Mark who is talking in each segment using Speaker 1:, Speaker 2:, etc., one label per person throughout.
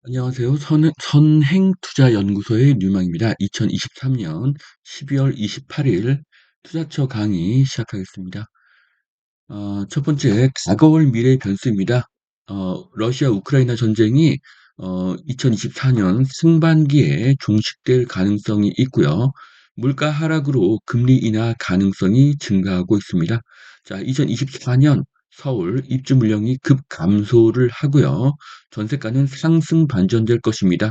Speaker 1: 안녕하세요. 선행투자연구소의 류망입니다. 2023년 12월 28일 투자처 강의 시작하겠습니다. 첫 번째, 다가올 미래 변수입니다. 러시아 우크라이나 전쟁이 2024년 상반기에 종식될 가능성이 있고요. 물가 하락으로 금리 인하 가능성이 증가하고 있습니다. 자, 2024년 서울 입주 물량이 급감소를 하고요. 전세가는 상승 반전될 것입니다.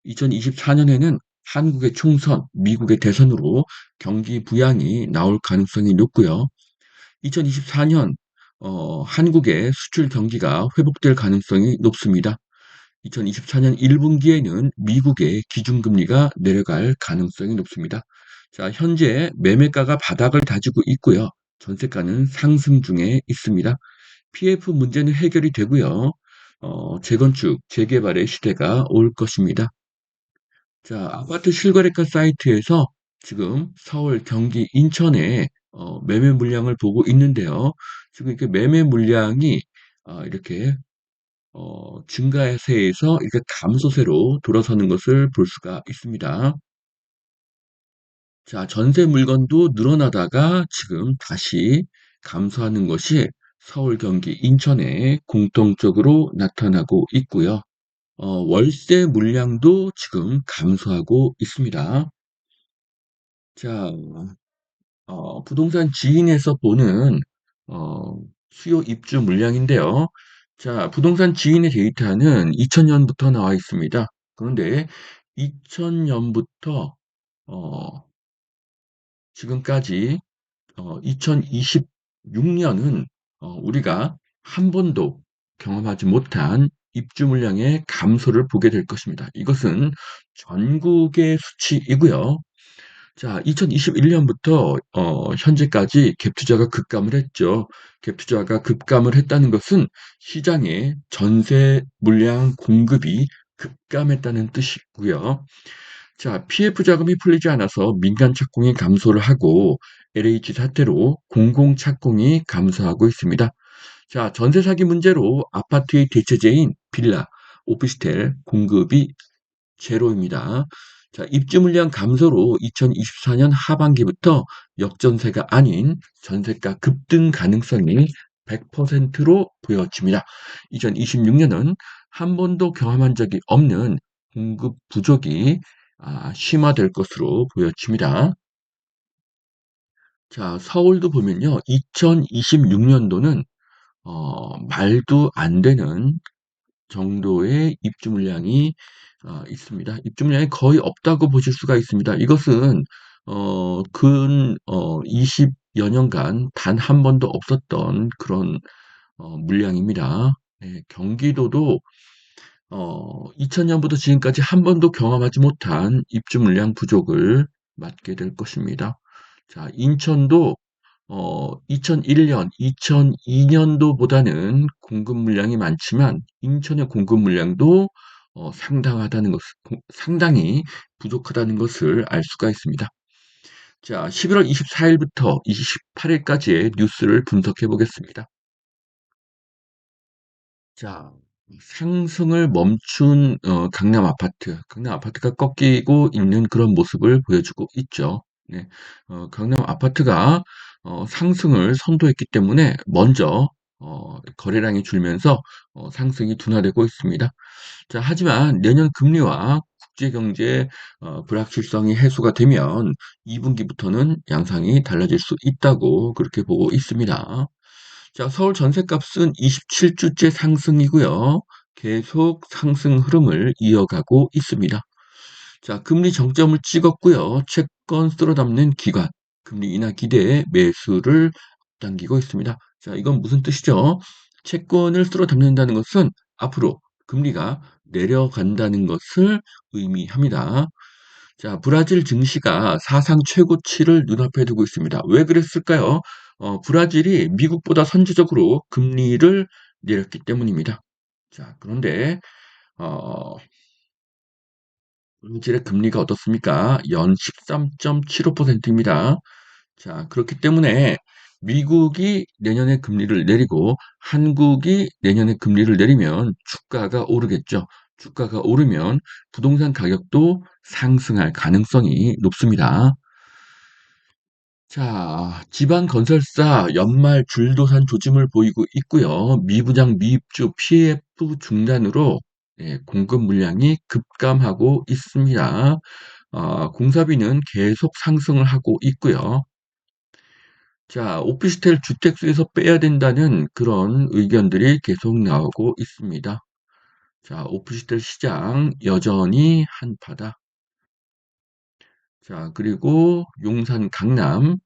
Speaker 1: 2024년에는 한국의 총선, 미국의 대선으로 경기 부양이 나올 가능성이 높고요. 2024년 한국의 수출 경기가 회복될 가능성이 높습니다. 2024년 1분기에는 미국의 기준금리가 내려갈 가능성이 높습니다. 자, 현재 매매가가 바닥을 다지고 있고요. 전세가는 상승 중에 있습니다. PF 문제는 해결이 되고요. 재건축, 재개발의 시대가 올 것입니다. 자, 아파트 실거래가 사이트에서 지금 서울, 경기, 인천에 매매 물량을 보고 있는데요. 지금 이렇게 매매 물량이 이렇게 증가세에서 이렇게 감소세로 돌아서는 것을 볼 수가 있습니다. 자, 전세 물건도 늘어나다가 지금 다시 감소하는 것이 서울, 경기, 인천에 공통적으로 나타나고 있고요. 월세 물량도 지금 감소하고 있습니다. 자, 부동산 지인에서 보는 수요 입주 물량인데요. 자, 부동산 지인의 데이터는 2000년부터 나와 있습니다. 그런데 2000년부터 지금까지 2026년은 우리가 한 번도 경험하지 못한 입주 물량의 감소를 보게 될 것입니다. 이것은 전국의 수치이고요. 자, 2021년부터 현재까지 갭 투자가 급감을 했죠. 갭 투자가 급감을 했다는 것은 시장에 전세 물량 공급이 급감했다는 뜻이고요. 자, PF 자금이 풀리지 않아서 민간 착공이 감소를 하고 LH 사태로 공공 착공이 감소하고 있습니다. 자, 전세 사기 문제로 아파트의 대체제인 빌라, 오피스텔 공급이 제로입니다. 자, 입주 물량 감소로 2024년 하반기부터 역전세가 아닌 전세가 급등 가능성이 100%로 보여집니다. 2026년은 한 번도 경험한 적이 없는 공급 부족이 심화될 것으로 보여집니다. 자, 서울도 보면요. 2026년도는 말도 안 되는 정도의 입주 물량이 있습니다. 입주 물량이 거의 없다고 보실 수가 있습니다. 이것은 근 20여 년간 단 한 번도 없었던 그런 물량입니다. 네, 경기도도 2000년부터 지금까지 한 번도 경험하지 못한 입주 물량 부족을 맞게 될 것입니다. 자, 인천도 2001년, 2002년도보다는 공급 물량이 많지만 인천의 공급 물량도 상당히 부족하다는 것을 알 수가 있습니다. 자, 11월 24일부터 28일까지의 뉴스를 분석해 보겠습니다. 자, 상승을 멈춘 강남 아파트가 꺾이고 있는 그런 모습을 보여주고 있죠. 네, 강남 아파트가 상승을 선도했기 때문에 먼저 거래량이 줄면서 상승이 둔화되고 있습니다. 자, 하지만 내년 금리와 국제 경제 불확실성이 해소가 되면 2분기부터는 양상이 달라질 수 있다고 그렇게 보고 있습니다. 자, 서울 전셋값은 27주째 상승이고요. 계속 상승 흐름을 이어가고 있습니다. 자, 금리 정점을 찍었고요. 채권 쓸어 담는 기관, 금리 인하 기대에 매수를 앞당기고 있습니다. 자, 이건 무슨 뜻이죠? 채권을 쓸어 담는다는 것은 앞으로 금리가 내려간다는 것을 의미합니다. 자, 브라질 증시가 사상 최고치를 눈앞에 두고 있습니다. 왜 그랬을까요? 브라질이 미국보다 선제적으로 금리를 내렸기 때문입니다. 자, 그런데 어, 브라질의 금리가 어떻습니까? 연 13.75%입니다. 자, 그렇기 때문에 미국이 내년에 금리를 내리고 한국이 내년에 금리를 내리면 주가가 오르겠죠. 주가가 오르면 부동산 가격도 상승할 가능성이 높습니다. 자, 지방 건설사 연말 줄도산 조짐을 보이고 있고요. 미분양 미입주 PF 중단으로 공급 물량이 급감하고 있습니다. 공사비는 계속 상승을 하고 있고요. 자, 오피스텔 주택수에서 빼야 된다는 그런 의견들이 계속 나오고 있습니다. 자, 오피스텔 시장 여전히 한파다. 자, 그리고 용산, 강남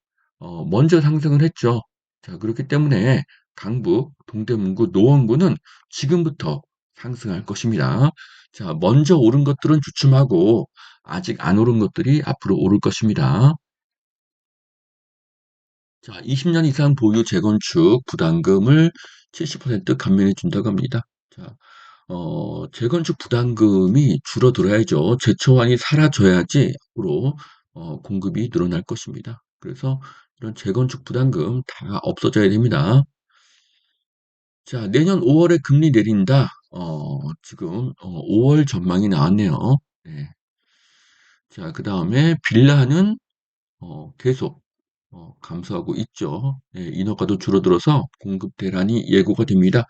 Speaker 1: 먼저 상승을 했죠. 자, 그렇기 때문에 강북, 동대문구, 노원구는 지금부터 상승할 것입니다. 자, 먼저 오른 것들은 주춤하고 아직 안 오른 것들이 앞으로 오를 것입니다. 자, 20년 이상 보유 재건축 부담금을 70% 감면해 준다고 합니다. 자, 재건축 부담금이 줄어들어야죠. 재초안이 사라져야지 앞으로 공급이 늘어날 것입니다. 그래서 이런 재건축 부담금 다 없어져야 됩니다. 자, 내년 5월에 금리 내린다. 지금 5월 전망이 나왔네요. 네. 자, 그다음에 빌라는 계속 감소하고 있죠. 예, 인허가도 줄어들어서 공급 대란이 예고가 됩니다.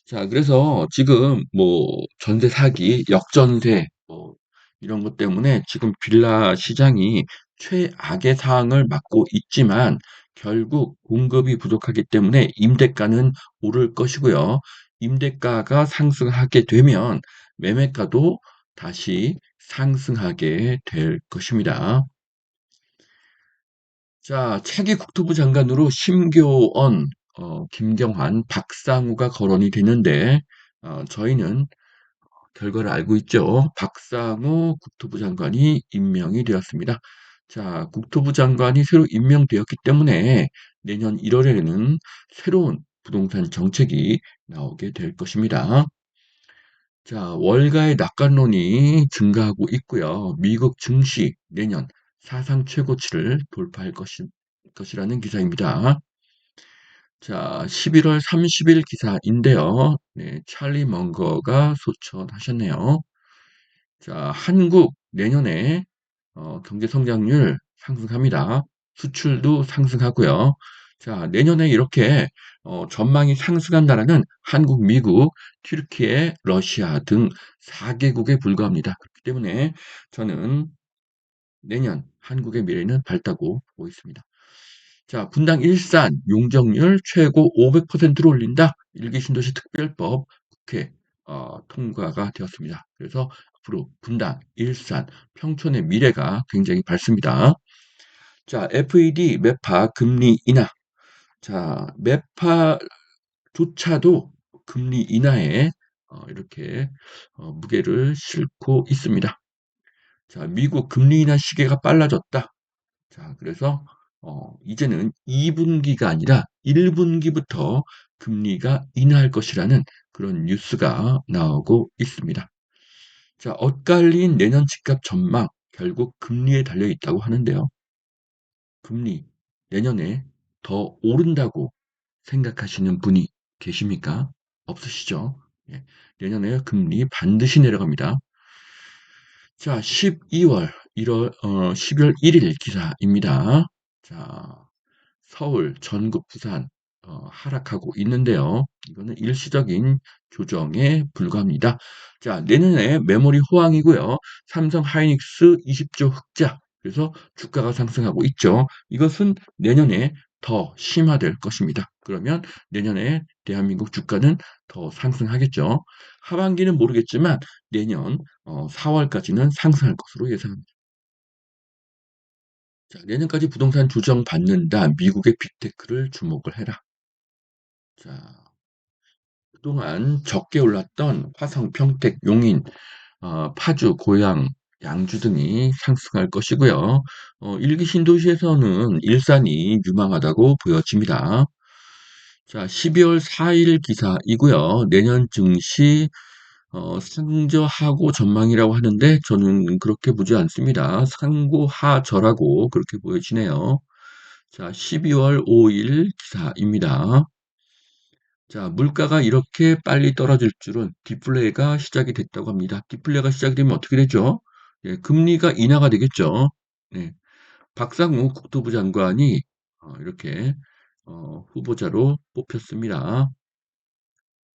Speaker 1: 자, 그래서 지금 뭐 전세 사기, 역전세 이런 것 때문에 지금 빌라 시장이 최악의 상황을 맞고 있지만 결국 공급이 부족하기 때문에 임대가는 오를 것이고요. 임대가가 상승하게 되면 매매가도 다시 상승하게 될 것입니다. 자, 차기 국토부 장관으로 심교원, 김경환, 박상우가 거론이 되는데, 저희는 결과를 알고 있죠. 박상우 국토부 장관이 임명이 되었습니다. 자, 국토부 장관이 새로 임명되었기 때문에 내년 1월에는 새로운 부동산 정책이 나오게 될 것입니다. 자, 월가의 낙관론이 증가하고 있고요. 미국 증시 내년 사상 최고치를 돌파할 것이라는 기사입니다. 자, 11월 30일 기사인데요. 네, 찰리 먼거가 소천하셨네요. 자, 한국 내년에 경제 성장률 상승합니다. 수출도 상승하고요. 자, 내년에 이렇게 전망이 상승한 나라는 한국, 미국, 튀르키예, 러시아 등 4개국에 불과합니다. 그렇기 때문에 저는 내년 한국의 미래는 밝다고 보고 있습니다. 자, 분당 일산 용적률 최고 500%로 올린다. 일기 신도시 특별법 국회 통과가 되었습니다. 그래서 앞으로 분당, 일산, 평촌의 미래가 굉장히 밝습니다. 자, FED 매파 금리 인하. 자, 매파조차도 금리 인하에 이렇게 무게를 싣고 있습니다. 자, 미국 금리 인하 시계가 빨라졌다. 자, 그래서 이제는 2분기가 아니라 1분기부터 금리가 인하할 것이라는 그런 뉴스가 나오고 있습니다. 자, 엇갈린 내년 집값 전망 결국 금리에 달려 있다고 하는데요. 금리 내년에 더 오른다고 생각하시는 분이 계십니까? 없으시죠? 예, 내년에 금리 반드시 내려갑니다. 자, 12월 12월 1일 기사입니다. 자, 서울, 전국, 부산 하락하고 있는데요. 이거는 일시적인 조정에 불과합니다. 자, 내년에 메모리 호황이고요. 삼성 하이닉스 20조 흑자. 그래서 주가가 상승하고 있죠. 이것은 내년에 더 심화될 것입니다. 그러면 내년에 대한민국 주가는 더 상승하겠죠. 하반기는 모르겠지만 내년 4월까지는 상승할 것으로 예상합니다. 자, 내년까지 부동산 조정받는다. 미국의 빅테크를 주목을 해라. 자, 그동안 적게 올랐던 화성, 평택, 용인, 파주, 고양, 양주 등이 상승할 것이고요. 일기 신도시에서는 일산이 유망하다고 보여집니다. 자, 12월 4일 기사이고요. 내년 증시 상저하고 전망이라고 하는데 저는 그렇게 보지 않습니다. 상고하저라고 그렇게 보여지네요. 자, 12월 5일 기사입니다. 자, 물가가 이렇게 빨리 떨어질 줄은 디플레가 시작이 됐다고 합니다. 디플레가 시작이 되면 어떻게 되죠? 예, 금리가 인하가 되겠죠. 네. 박상우 국토부 장관이 이렇게 후보자로 뽑혔습니다.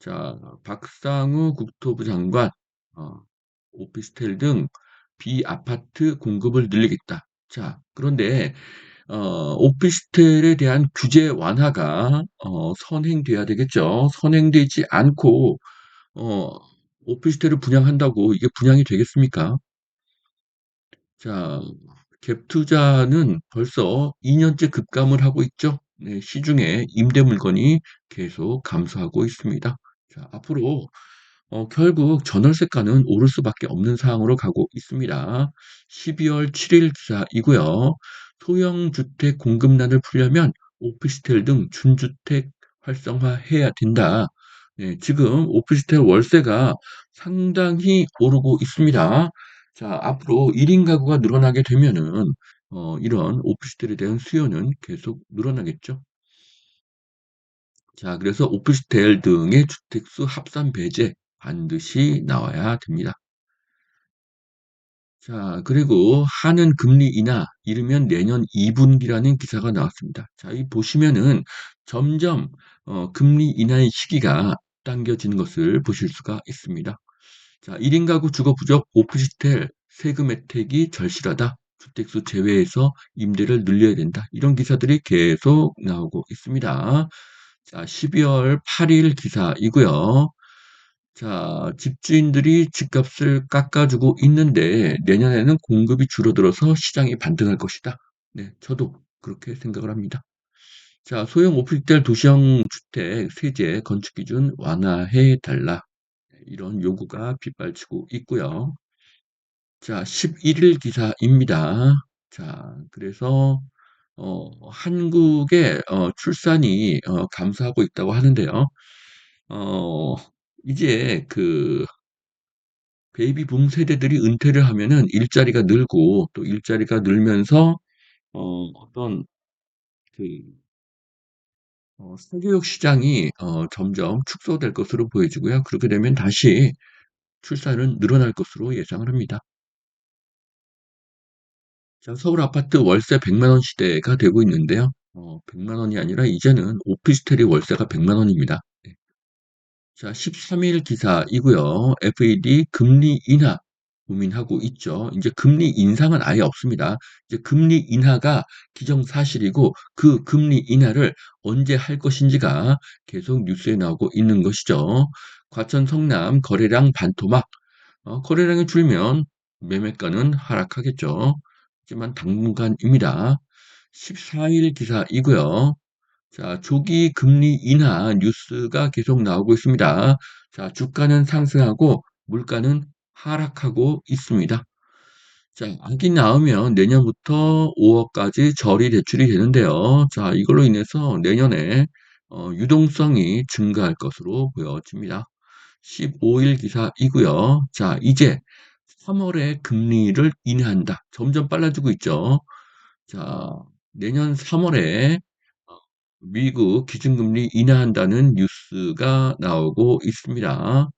Speaker 1: 자, 박상우 국토부 장관, 어, 오피스텔 등 비아파트 공급을 늘리겠다. 자, 그런데 오피스텔에 대한 규제 완화가 선행돼야 되겠죠. 선행되지 않고 어, 오피스텔을 분양한다고 이게 분양이 되겠습니까? 자, 갭 투자는 벌써 2년째 급감을 하고 있죠. 네, 시중에 임대 물건이 계속 감소하고 있습니다. 자, 앞으로 결국 전월세가는 오를 수밖에 없는 상황으로 가고 있습니다. 12월 7일 기사이고요. 소형 주택 공급난을 풀려면 오피스텔 등 준주택 활성화해야 된다. 네, 지금 오피스텔 월세가 상당히 오르고 있습니다. 자, 앞으로 1인 가구가 늘어나게 되면은 이런 오피스텔에 대한 수요는 계속 늘어나겠죠. 자, 그래서 오피스텔 등의 주택수 합산 배제 반드시 나와야 됩니다. 자, 그리고 하는 금리 인하 이르면 내년 2분기라는 기사가 나왔습니다. 자, 이 보시면은 점점 금리 인하의 시기가 당겨지는 것을 보실 수가 있습니다. 자, 1인 가구 주거 부족 오피스텔 세금 혜택이 절실하다. 주택수 제외해서 임대를 늘려야 된다. 이런 기사들이 계속 나오고 있습니다. 자, 12월 8일 기사이고요. 자, 집주인들이 집값을 깎아주고 있는데 내년에는 공급이 줄어들어서 시장이 반등할 것이다. 네, 저도 그렇게 생각을 합니다. 자, 소형 오피스텔 도시형 주택 세제 건축 기준 완화해 달라. 이런 요구가 빗발치고 있고요. 자, 11일 기사입니다. 자, 그래서 한국의 출산이 감소하고 있다고 하는데요. 어, 이제 그 베이비 붐 세대들이 은퇴를 하면은 일자리가 늘고 또 일자리가 늘면서 어떤 그 사교육 시장이 점점 축소될 것으로 보여지고요. 그렇게 되면 다시 출산은 늘어날 것으로 예상을 합니다. 자, 서울 아파트 월세 100만 원 시대가 되고 있는데요. 100만 원이 아니라 이제는 오피스텔이 월세가 100만 원입니다. 네. 자, 13일 기사이고요. FED 금리 인하 고민하고 있죠. 이제 금리 인상은 아예 없습니다. 이제 금리 인하가 기정사실이고 그 금리 인하를 언제 할 것인지가 계속 뉴스에 나오고 있는 것이죠. 과천 성남 거래량 반토막. 거래량이 줄면 매매가는 하락하겠죠. 하지만 당분간입니다. 14일 기사이고요. 자, 조기 금리 인하 뉴스가 계속 나오고 있습니다. 자, 주가는 상승하고 물가는 하락하고 있습니다. 자, 아기 낳으면 내년부터 5억까지 저리 대출이 되는데요. 자, 이걸로 인해서 내년에 유동성이 증가할 것으로 보여집니다. 15일 기사이고요. 자, 이제 3월에 금리를 인하한다. 점점 빨라지고 있죠. 자, 내년 3월에 미국 기준금리 인하한다는 뉴스가 나오고 있습니다.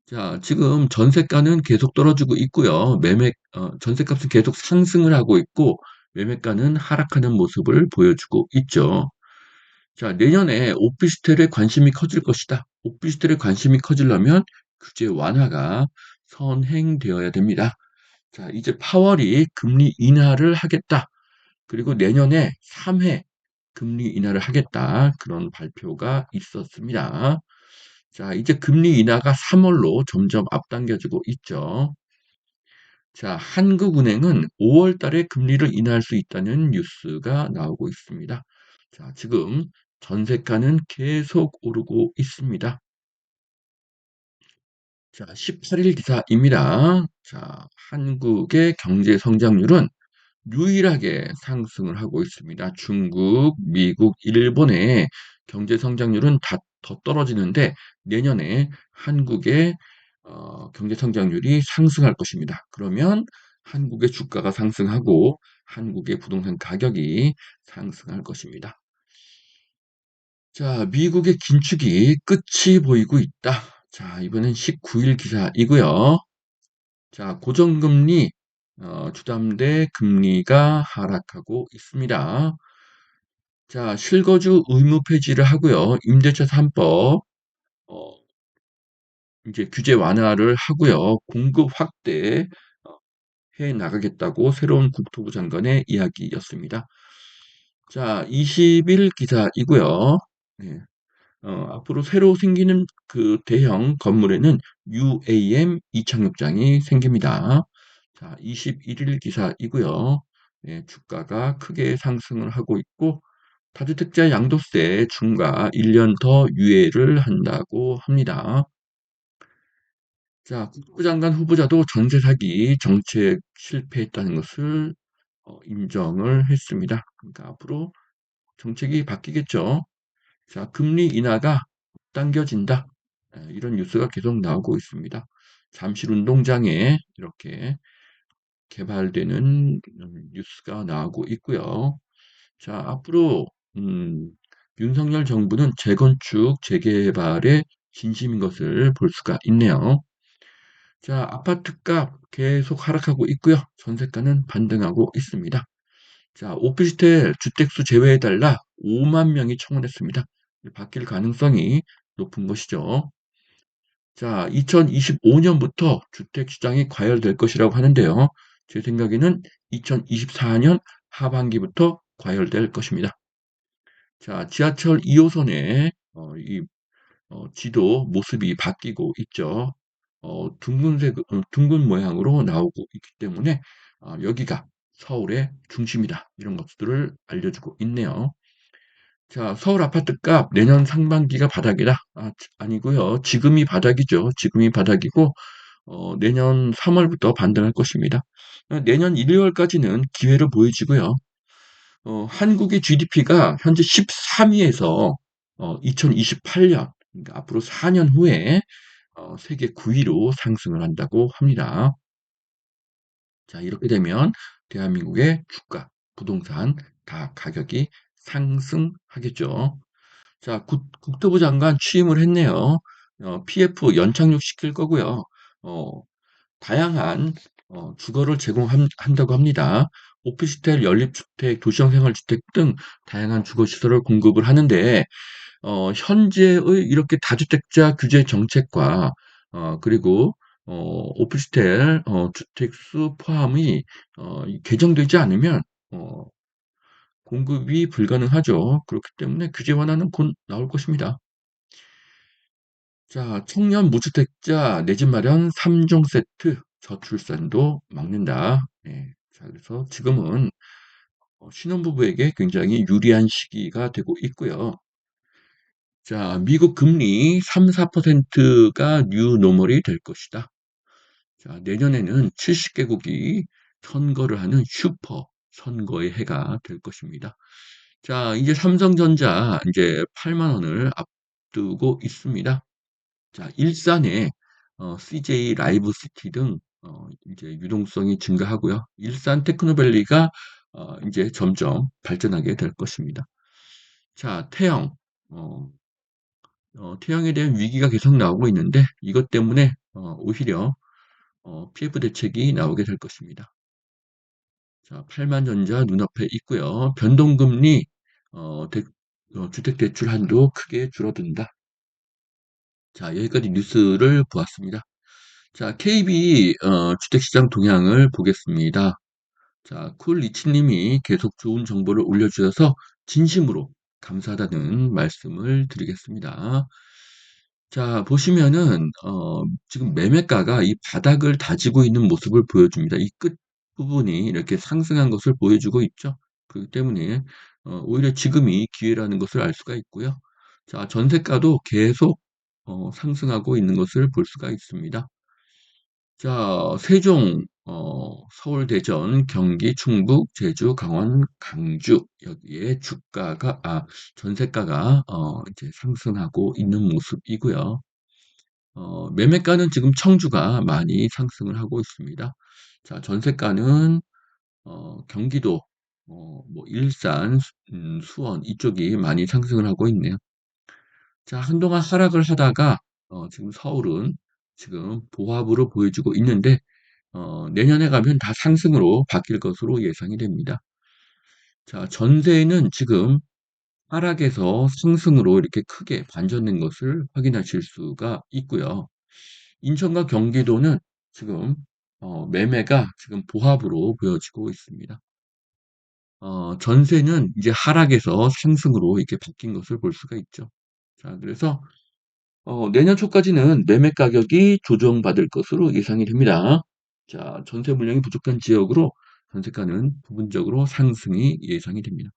Speaker 1: 자, 지금 전세가는 계속 떨어지고 있고요. 전세값은 계속 상승을 하고 있고 매매가는 하락하는 모습을 보여주고 있죠. 자, 내년에 오피스텔에 관심이 커질 것이다. 오피스텔에 관심이 커지려면 규제 완화가 선행되어야 됩니다. 자, 이제 파월이 금리 인하를 하겠다. 그리고 내년에 3회 금리 인하를 하겠다. 그런 발표가 있었습니다. 자, 이제 금리 인하가 3월로 점점 앞당겨지고 있죠. 자, 한국은행은 5월 달에 금리를 인하할 수 있다는 뉴스가 나오고 있습니다. 자, 지금 전세가는 계속 오르고 있습니다. 자, 18일 기사입니다. 자, 한국의 경제 성장률은 유일하게 상승을 하고 있습니다. 중국, 미국, 일본의 경제 성장률은 다 더 떨어지는데 내년에 한국의 경제 성장률이 상승할 것입니다. 그러면 한국의 주가가 상승하고 한국의 부동산 가격이 상승할 것입니다. 자, 미국의 긴축이 끝이 보이고 있다. 자, 이번엔 19일 기사이고요. 자, 고정금리 주담대 금리가 하락하고 있습니다. 자, 실거주 의무 폐지를 하고요. 임대차 3법 어 이제 규제 완화를 하고요. 공급 확대 어 해 나가겠다고 새로운 국토부 장관의 이야기였습니다. 자, 20일 기사이고요. 네. 앞으로 새로 생기는 그 대형 건물에는 UAM 이착륙장이 생깁니다. 자, 21일 기사이고요. 네, 주가가 크게 상승을 하고 있고 다주택자 양도세 중과 1년 더 유예를 한다고 합니다. 자, 국토부 장관 후보자도 전세 사기 정책 실패했다는 것을 인정을 했습니다. 그러니까 앞으로 정책이 바뀌겠죠. 자, 금리 인하가 당겨진다. 이런 뉴스가 계속 나오고 있습니다. 잠실 운동장에 이렇게 개발되는 뉴스가 나오고 있고요. 자, 앞으로 윤석열 정부는 재건축, 재개발에 진심인 것을 볼 수가 있네요. 자, 아파트값 계속 하락하고 있고요. 전세가는 반등하고 있습니다. 자, 오피스텔 주택수 제외해달라 5만 명이 청원했습니다. 바뀔 가능성이 높은 것이죠. 자, 2025년부터 주택시장이 과열될 것이라고 하는데요. 제 생각에는 2024년 하반기부터 과열될 것입니다. 자, 지하철 2호선의 지도 모습이 바뀌고 있죠. 둥근 모양으로 나오고 있기 때문에 여기가 서울의 중심이다. 이런 것들을 알려주고 있네요. 자, 서울 아파트값 내년 상반기가 바닥이다. 아니고요. 지금이 바닥이죠. 지금이 바닥이고 내년 3월부터 반등할 것입니다. 내년 1월까지는 기회를 보여지고요. 한국의 GDP가 현재 13위에서 2028년, 그러니까 앞으로 4년 후에 세계 9위로 상승을 한다고 합니다. 자, 이렇게 되면 대한민국의 주가, 부동산 다 가격이 상승하겠죠. 자, 국토부 장관 취임을 했네요. PF 연착륙 시킬 거고요. 어, 다양한 주거를 제공한다고 합니다. 오피스텔, 연립주택, 도시형 생활주택 등 다양한 주거시설을 공급을 하는데 현재의 이렇게 다주택자 규제 정책과 그리고 오피스텔 주택수 포함이 개정되지 않으면 어, 공급이 불가능하죠. 그렇기 때문에 규제 완화는 곧 나올 것입니다. 자, 청년 무주택자 내 집 마련 3종 세트 저출산도 막는다. 네. 자, 그래서 지금은 신혼부부에게 굉장히 유리한 시기가 되고 있고요. 자, 미국 금리 3~4%가 뉴 노멀이 될 것이다. 자, 내년에는 70개국이 선거를 하는 슈퍼 선거의 해가 될 것입니다. 자, 이제 삼성전자 이제 8만 원을 앞두고 있습니다. 자, 일산에 CJ 라이브시티 등 이제 유동성이 증가하고요. 일산 테크노밸리가 이제 점점 발전하게 될 것입니다. 자, 태형에 대한 위기가 계속 나오고 있는데 이것 때문에 오히려 PF 대책이 나오게 될 것입니다. 자, 8만전자 눈앞에 있고요. 변동금리 주택대출 한도 크게 줄어든다. 자, 여기까지 뉴스를 보았습니다. 자, KB 주택시장 동향을 보겠습니다. 자, 쿨리치님이 계속 좋은 정보를 올려주셔서 진심으로 감사하다는 말씀을 드리겠습니다. 자, 보시면은 지금 매매가가 이 바닥을 다지고 있는 모습을 보여줍니다. 이 끝부분이 이렇게 상승한 것을 보여주고 있죠. 그렇기 때문에 오히려 지금이 기회라는 것을 알 수가 있고요. 자, 전세가도 계속 상승하고 있는 것을 볼 수가 있습니다. 자, 세종, 서울, 대전, 경기, 충북, 제주, 강원, 강주 여기에 전세가가 이제 상승하고 있는 모습이고요. 매매가는 지금 청주가 많이 상승을 하고 있습니다. 자, 전세가는 경기도, 뭐 일산, 수원 이쪽이 많이 상승을 하고 있네요. 자, 한동안 하락을 하다가 지금 서울은 지금 보합으로 보여지고 있는데 내년에 가면 다 상승으로 바뀔 것으로 예상이 됩니다. 자, 전세는 지금 하락에서 상승으로 이렇게 크게 반전된 것을 확인하실 수가 있고요. 인천과 경기도는 지금 매매가 지금 보합으로 보여지고 있습니다. 전세는 이제 하락에서 상승으로 이렇게 바뀐 것을 볼 수가 있죠. 자, 그래서 내년 초까지는 매매 가격이 조정받을 것으로 예상이 됩니다. 자, 전세 물량이 부족한 지역으로 전세가는 부분적으로 상승이 예상이 됩니다.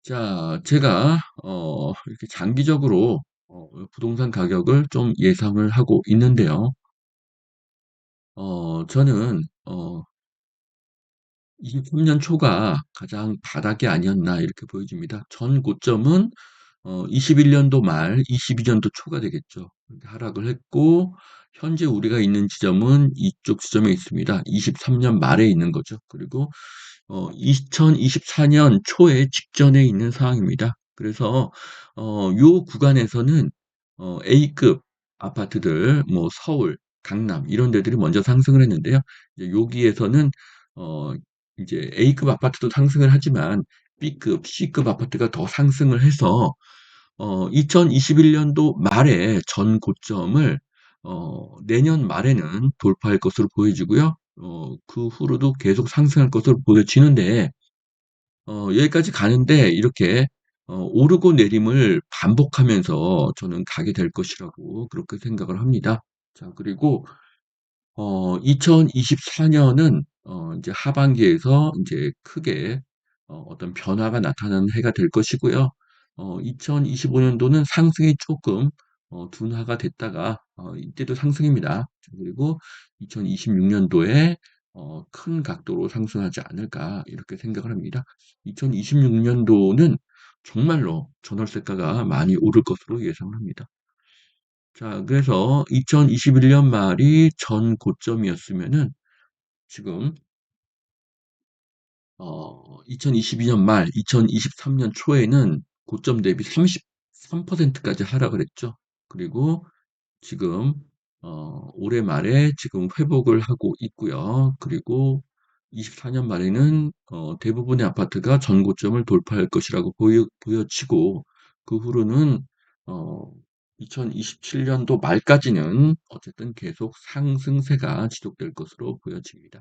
Speaker 1: 자, 제가 이렇게 장기적으로 부동산 가격을 좀 예상을 하고 있는데요. 저는 23년 초가 가장 바닥이 아니었나 이렇게 보여집니다. 전 고점은 21년도 말 22년도 초가 되겠죠. 이렇게 하락을 했고 현재 우리가 있는 지점은 이쪽 지점에 있습니다. 23년 말에 있는 거죠. 그리고 2024년 초에 직전에 있는 상황입니다. 그래서 요 구간에서는 A급 아파트들 뭐 서울, 강남 이런 데들이 먼저 상승을 했는데요. 이제 여기에서는 어 이제 A급 아파트도 상승을 하지만 B급, C급 아파트가 더 상승을 해서 2021년도 말에 전 고점을 내년 말에는 돌파할 것으로 보여지고요. 그 후로도 계속 상승할 것으로 보여지는데 여기까지 가는데 이렇게 오르고 내림을 반복하면서 저는 가게 될 것이라고 그렇게 생각을 합니다. 자, 그리고 2024 년은 인제 하반기에서 인제 크게 어떤 변화가 나타나는 해가 될 것이고요. 2025 년도는 상승이 쪼끔 둔화가 됐다가 이때도 상승입니다. 자, 그리고 2026 년도에 '큰 각도로 상승하지 않을까.' 이렇게 생각을 합니다. 2026 년도는 정말로 전월세가가 많이 오를 것으로 예상을 합니다. 자, 그래서 2021년 말이 전 고점이었으면은 지금 2022년 말 2023년 초에는 고점 대비 33% 까지 하락을 했죠. 그리고 지금 올해 말에 지금 회복을 하고 있고요. 그리고 24년 말에는 대부분의 아파트가 전고점을 돌파할 것이라고 보여지고 그 후로는 어 2027 년도 말까지는 어쨌든 계속 상승세가 지속될 것으로 보여집니다.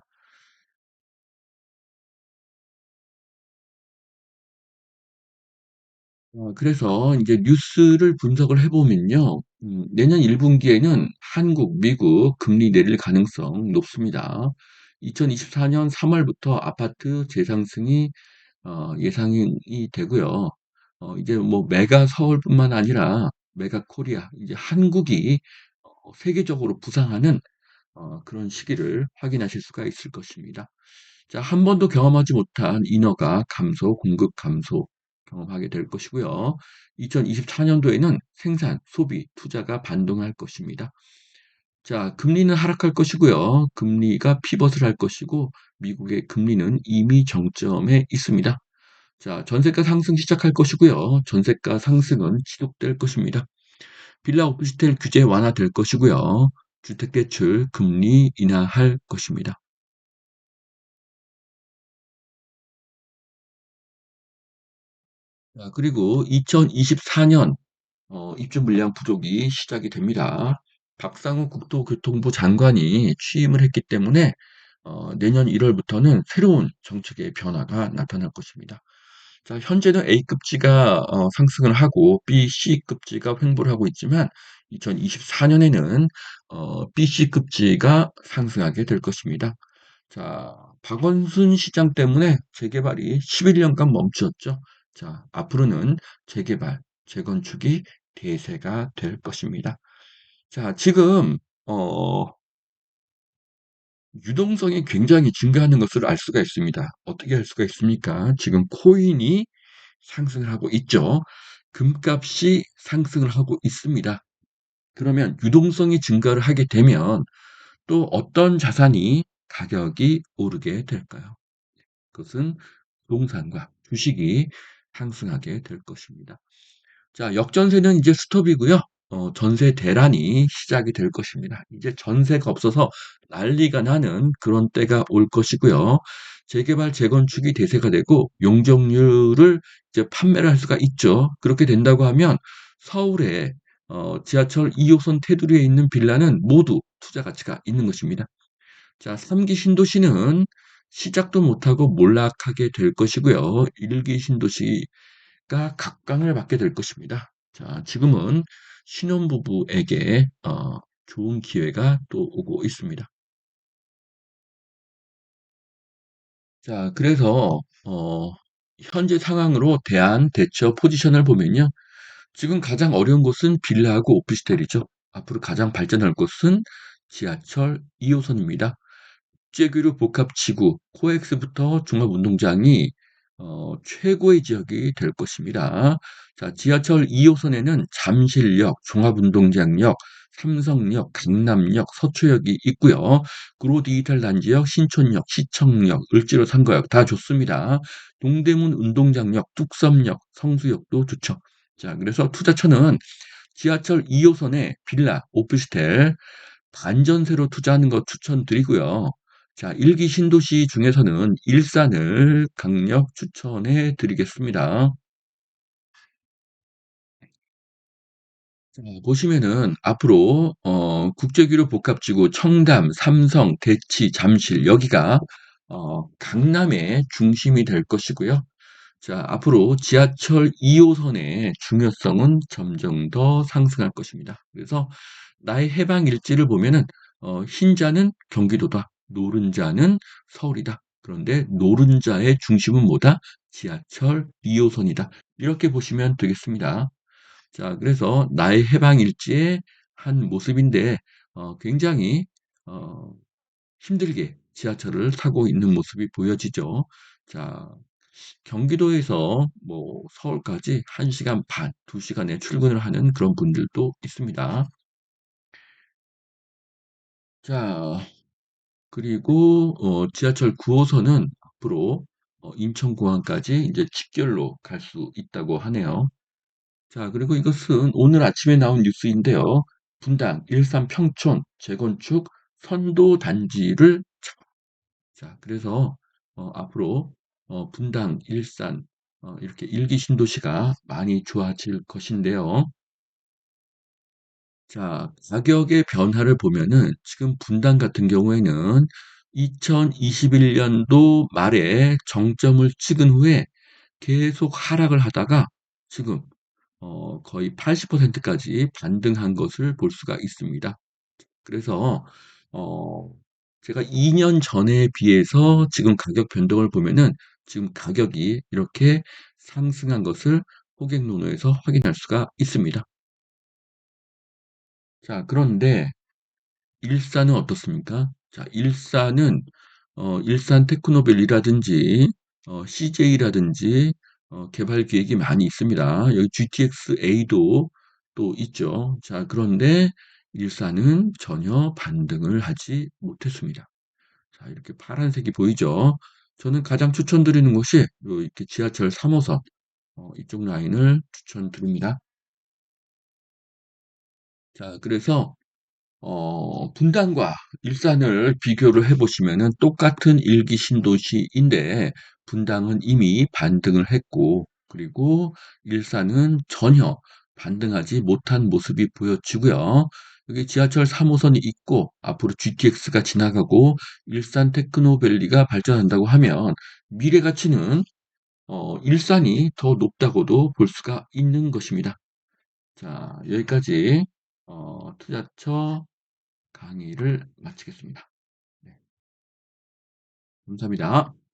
Speaker 1: 그래서 인제 뉴스를 분석을 해 보면요. 내년 1 분기에는 한국, 미국 금리 내릴 가능성 높습니다. 2024년 3 월부터 아파트 재상승이 예상이 되고요. 이제 뭐 메가 서울뿐만 아니라 메가 코리아 이제 한국이 세계적으로 부상하는 그런 시기를 확인하실 수가 있을 것입니다. 자, 한 번도 경험하지 못한 인허가 감소, 공급 감소 경험하게 될 것이고요. 2024 년도에는 생산, 소비, 투자가 반등할 것입니다. 자, 금리는 하락할 것이고요. 금리가 피벗을 할 것이고 미국의 금리는 이미 정점에 있습니다. 자, 전세가 상승 시작할 것이고요. 전세가 상승은 지속될 것입니다. 빌라 오피스텔 규제 완화될 것이고요. 주택 대출 금리 인하할 것입니다. 자, 그리고 2024년 입주 물량 부족이 시작이 됩니다. 박상우 국토교통부 장관이 취임을 했기 때문에 내년 1 월부터는 새로운 정책의 변화가 나타날 것입니다. 자, 현재는 A급지가 상승을 하고 B, C급지가 횡보를 하고 있지만 2024 년에는 B, C급지가 상승하게 될 것입니다. 자, 박원순 시장 때문에 재개발이 11 년간 멈추었죠. 자, 앞으로는 재개발, 재건축이 대세가 될 것입니다. 자, 지금 어 유동성이 굉장히 증가하는 것을 알 수가 있습니다. 어떻게 알 수가 있습니까? 지금 코인이 상승을 하고 있죠. 금값이 상승을 하고 있습니다. 그러면 유동성이 증가를 하게 되면 또 어떤 자산이 가격이 오르게 될까요? 그것은 부동산과 주식이 상승하게 될 것입니다. 자, 역전세는 이제 스톱이고요. 전세 대란이 시작이 될 것입니다. 이제 전세가 없어서 난리가 나는 그런 때가 올 것이고요. 재개발, 재건축이 대세가 되고 용적률을 이제 판매를 할 수가 있죠. 그렇게 된다고 하면 서울에 지하철 2호선 테두리에 있는 빌라는 모두 투자 가치가 있는 것입니다. 자, 3기 신도시는 시작도 못하고 몰락하게 될 것이고요. 1기 신도시가 각광을 받게 될 것입니다. 자, 지금은 신혼부부에게 좋은 기회가 또 오고 있습니다. 자, 그래서 현재 상황으로 대안 대처 포지션을 보면요. 지금 가장 어려운 곳은 빌라하고 오피스텔이죠. 앞으로 가장 발전할 곳은 지하철 2호선입니다. 국제교류 복합지구 코엑스부터 종합운동장이 최고의 지역이 될 것입니다. 자, 지하철 2호선에는 잠실역, 종합운동장역, 삼성역, 강남역, 서초역이 있고요. 구로디지털 단지역, 신촌역, 시청역, 을지로 상거역 다 좋습니다. 동대문 운동장역, 뚝섬역, 성수역도 좋죠. 자, 그래서 투자처는 지하철 2호선에 빌라, 오피스텔, 반전세로 투자하는 거 추천드리고요. 자, 일기 신도시 중에서는 일산을 강력 추천해 드리겠습니다. 자, 보시면은 앞으로 국제기류 복합지구 청담, 삼성, 대치, 잠실 여기가 강남의 중심이 될 것이고요. 자, 앞으로 지하철 2호선의 중요성은 점점 더 상승할 것입니다. 그래서 나의 해방 일지를 보면은 흰자는 경기도다. 노른자는 서울이다. 그런데 노른자의 중심은 뭐다? 지하철 2호선이다. 이렇게 보시면 되겠습니다. 자, 그래서 나의 해방 일지의 한 모습인데 굉장히 어, 힘들게 지하철을 타고 있는 모습이 보여지죠. 자, 경기도에서 뭐 서울까지 1시간 반, 2시간에 출근을 하는 그런 분들도 있습니다. 자, 그리고 지하철 9호선은 앞으로 인천공항까지 이제 직결로 갈 수 있다고 하네요. 자, 그리고 이것은 오늘 아침에 나온 뉴스인데요. 분당, 일산, 평촌 재건축 선도 단지를 자, 그래서 앞으로 분당, 일산 이렇게 일기 신도시가 많이 좋아질 것인데요. 자, 가격의 변화를 보면은 지금 분당 같은 경우에는 2021년도 말에 정점을 찍은 후에 계속 하락을 하다가 지금 거의 80%까지 반등한 것을 볼 수가 있습니다. 그래서 어 제가 2년 전에 비해서 지금 가격 변동을 보면은 지금 가격이 이렇게 상승한 것을 호갱노노에서 확인할 수가 있습니다. 자, 그런데 일산은 어떻습니까? 자, 일산은 일산 테크노밸리라든지 CJ라든지 개발 계획이 많이 있습니다. 여기 GTX-A도 또 있죠. 자, 그런데 일산은 전혀 반등을 하지 못했습니다. 자, 이렇게 파란색이 보이죠? 저는 가장 추천드리는 곳이 요 이렇게 지하철 3호선 이쪽 라인을 추천드립니다. 자, 그래서 분당과 일산을 비교를 해 보시면은 똑같은 일기 신도시인데 분당은 이미 반등을 했고 그리고 일산은 전혀 반등하지 못한 모습이 보여지고요. 여기 지하철 3호선이 있고 앞으로 GTX가 지나가고 일산 테크노밸리가 발전한다고 하면 미래 가치는 일산이 더 높다고도 볼 수가 있는 것입니다. 자, 여기까지 투자처 강의를 마치겠습니다. 네. 감사합니다.